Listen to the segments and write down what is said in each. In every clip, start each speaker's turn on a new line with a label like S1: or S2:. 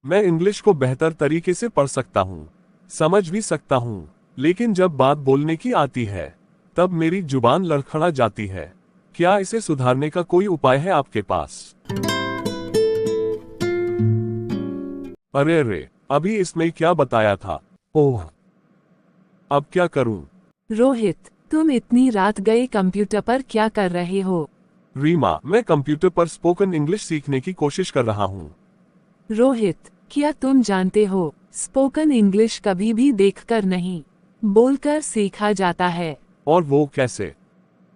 S1: मैं इंग्लिश को बेहतर तरीके से पढ़ सकता हूँ, समझ भी सकता हूँ, लेकिन जब बात बोलने की आती है तब मेरी जुबान लड़खड़ा जाती है। क्या इसे सुधारने का कोई उपाय है आपके पास? अरे, अभी इसमें क्या बताया था? ओह, अब क्या करूं?
S2: रोहित, तुम इतनी रात गए कंप्यूटर पर क्या कर रहे हो?
S1: रीमा, मैं कंप्यूटर पर स्पोकन इंग्लिश सीखने की कोशिश कर रहा हूँ।
S2: रोहित, क्या तुम जानते हो, स्पोकन इंग्लिश कभी भी देखकर नहीं, बोलकर सीखा जाता है।
S1: और वो कैसे?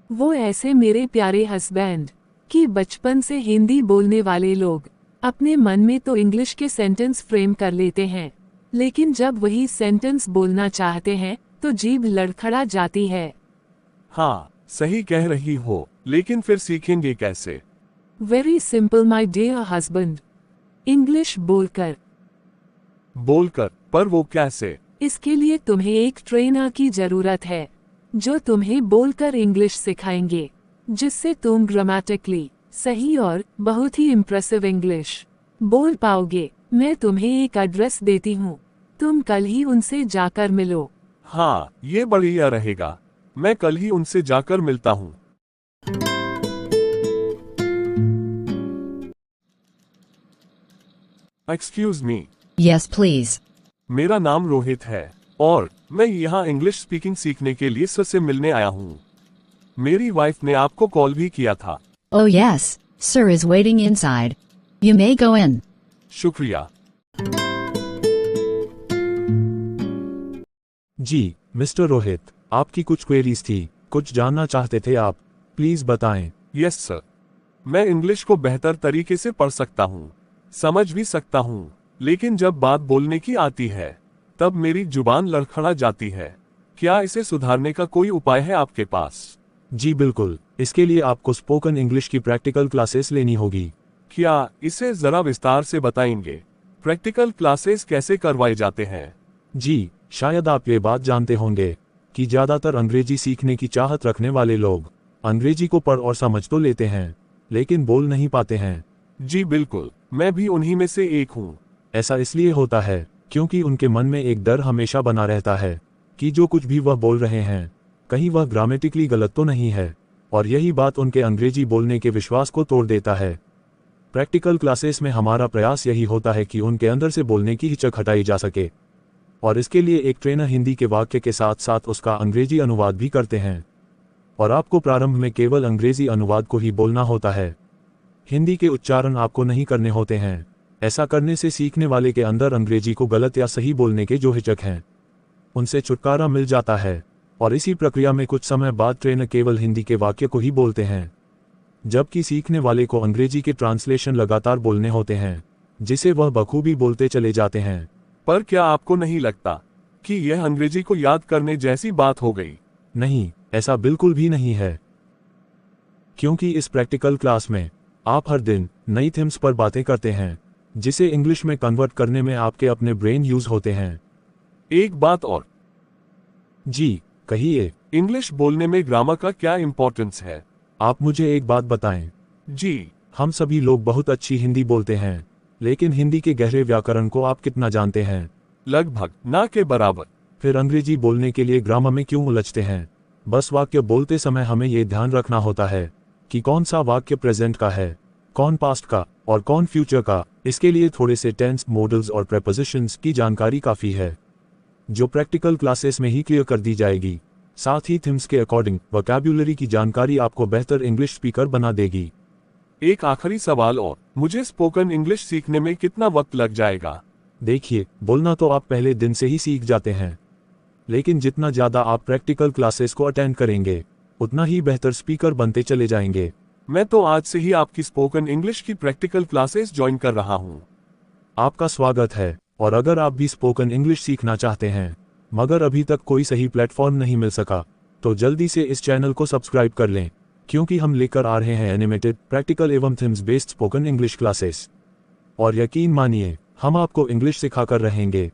S2: वो ऐसे मेरे प्यारे हस्बैंड कि बचपन से हिंदी बोलने वाले लोग अपने मन में तो इंग्लिश के सेंटेंस फ्रेम कर लेते हैं, लेकिन जब वही सेंटेंस बोलना चाहते हैं तो जीभ लड़खड़ा जाती है।
S1: हाँ, सही कह रही हो, लेकिन फिर सीखेंगे कैसे?
S2: Very simple my dear husband, English बोलकर।
S1: बोलकर? पर वो कैसे?
S2: इसके लिए तुम्हें एक ट्रेनर की जरूरत है जो तुम्हें बोलकर इंग्लिश सिखाएंगे, जिससे तुम ग्रामेटिकली सही और बहुत ही इम्प्रेसिव इंग्लिश बोल पाओगे। मैं तुम्हें एक एड्रेस देती हूँ, तुम कल ही उनसे जाकर मिलो।
S1: हाँ, ये बढ़िया रहेगा। मैं कल ही उनसे जाकर मिलता हूँ। Excuse me.
S3: Yes, please.
S1: मेरा नाम रोहित है और मैं यहाँ इंग्लिश स्पीकिंग सीखने के लिए सर से मिलने आया हूँ। मेरी वाइफ ने आपको कॉल भी किया था।
S3: Oh, yes, sir is waiting inside. You may go in.
S1: शुक्रिया।
S4: जी, मिस्टर रोहित, आपकी कुछ क्वेरीज थी, कुछ जानना चाहते थे आप, प्लीज बताएं।
S1: यस सर, मैं इंग्लिश को बेहतर तरीके से पढ़ सकता हूँ, समझ भी सकता हूँ, लेकिन जब बात बोलने की आती है तब मेरी जुबान लड़खड़ा जाती है। क्या इसे सुधारने का कोई उपाय है आपके पास?
S4: जी बिल्कुल, इसके लिए आपको स्पोकन इंग्लिश की प्रैक्टिकल क्लासेस लेनी होगी।
S1: क्या इसे जरा विस्तार से बताएंगे? प्रैक्टिकल क्लासेस कैसे करवाए जाते हैं?
S4: जी, शायद आप ये बात जानते होंगे कि ज़्यादातर अंग्रेजी सीखने की चाहत रखने वाले लोग अंग्रेजी को पढ़ और समझ तो लेते हैं, लेकिन बोल नहीं पाते हैं।
S1: जी बिल्कुल, मैं भी उन्हीं में से एक हूँ।
S4: ऐसा इसलिए होता है क्योंकि उनके मन में एक डर हमेशा बना रहता है कि जो कुछ भी वह बोल रहे हैं कहीं वह ग्रामेटिकली गलत तो नहीं है, और यही बात उनके अंग्रेजी बोलने के विश्वास को तोड़ देता है। प्रैक्टिकल क्लासेस में हमारा प्रयास यही होता है कि उनके अंदर से बोलने की हिचक हटाई जा सके, और इसके लिए एक ट्रेनर हिंदी के वाक्य के साथ साथ उसका अंग्रेजी अनुवाद भी करते हैं। और आपको प्रारंभ में केवल अंग्रेजी अनुवाद को ही बोलना होता है, हिंदी के उच्चारण आपको नहीं करने होते हैं। ऐसा करने से सीखने वाले के अंदर अंग्रेजी को गलत या सही बोलने के जो हिचक हैं उनसे छुटकारा मिल जाता है, और इसी प्रक्रिया में कुछ समय बाद ट्रेनर केवल हिंदी के वाक्य को ही बोलते हैं, जबकि सीखने वाले को अंग्रेजी के ट्रांसलेशन लगातार बोलने होते हैं, जिसे वह बखूबी बोलते चले जाते हैं।
S1: पर क्या आपको नहीं लगता कि यह अंग्रेजी को याद करने जैसी बात हो गई?
S4: नहीं, ऐसा बिल्कुल भी नहीं है, क्योंकि इस प्रैक्टिकल क्लास में आप हर दिन नई थीम्स पर बातें करते हैं, जिसे इंग्लिश में कन्वर्ट करने में आपके अपने ब्रेन यूज होते हैं।
S1: एक बात और।
S4: जी, कहिए।
S1: इंग्लिश बोलने में ग्रामर का क्या इम्पोर्टेंस है?
S4: आप मुझे एक बात बताएं।
S1: जी,
S4: हम सभी लोग बहुत अच्छी हिंदी बोलते हैं, लेकिन हिंदी के गहरे व्याकरण को आप कितना जानते हैं?
S1: लगभग ना के बराबर।
S4: फिर अंग्रेजी बोलने के लिए ग्रामर में क्यों उलझते हैं? बस वाक्य बोलते समय हमें ये ध्यान रखना होता है कि कौन सा वाक्य प्रेजेंट का है, कौन पास्ट का और कौन फ्यूचर का। इसके लिए थोड़े से टेंस, मॉडल्स और प्रेपोजिशंस की जानकारी काफ़ी है, जो प्रैक्टिकल क्लासेस में ही क्लियर कर दी जाएगी। साथ ही थीम्स के अकॉर्डिंग वोकैब्युलरी की जानकारी आपको बेहतर इंग्लिश स्पीकर बना देगी।
S1: एक आखिरी सवाल और, मुझे स्पोकन इंग्लिश सीखने में कितना वक्त लग जाएगा?
S4: देखिए, बोलना तो आप पहले दिन से ही सीख जाते हैं, लेकिन जितना ज़्यादा आप प्रैक्टिकल क्लासेस को अटेंड करेंगे उतना ही बेहतर स्पीकर बनते चले जाएंगे।
S1: मैं तो आज से ही आपकी स्पोकन इंग्लिश की प्रैक्टिकल क्लासेस ज्वाइन कर रहा हूँ।
S4: आपका स्वागत है, और अगर आप भी स्पोकन इंग्लिश सीखना चाहते हैं मगर अभी तक कोई सही प्लेटफॉर्म नहीं मिल सका, तो जल्दी से इस चैनल को सब्सक्राइब कर लें, क्योंकि हम लेकर आ रहे हैं एनिमेटेड, प्रैक्टिकल एवं themes based spoken English classes. और यकीन मानिए, हम आपको इंग्लिश सिखाकर रहेंगे।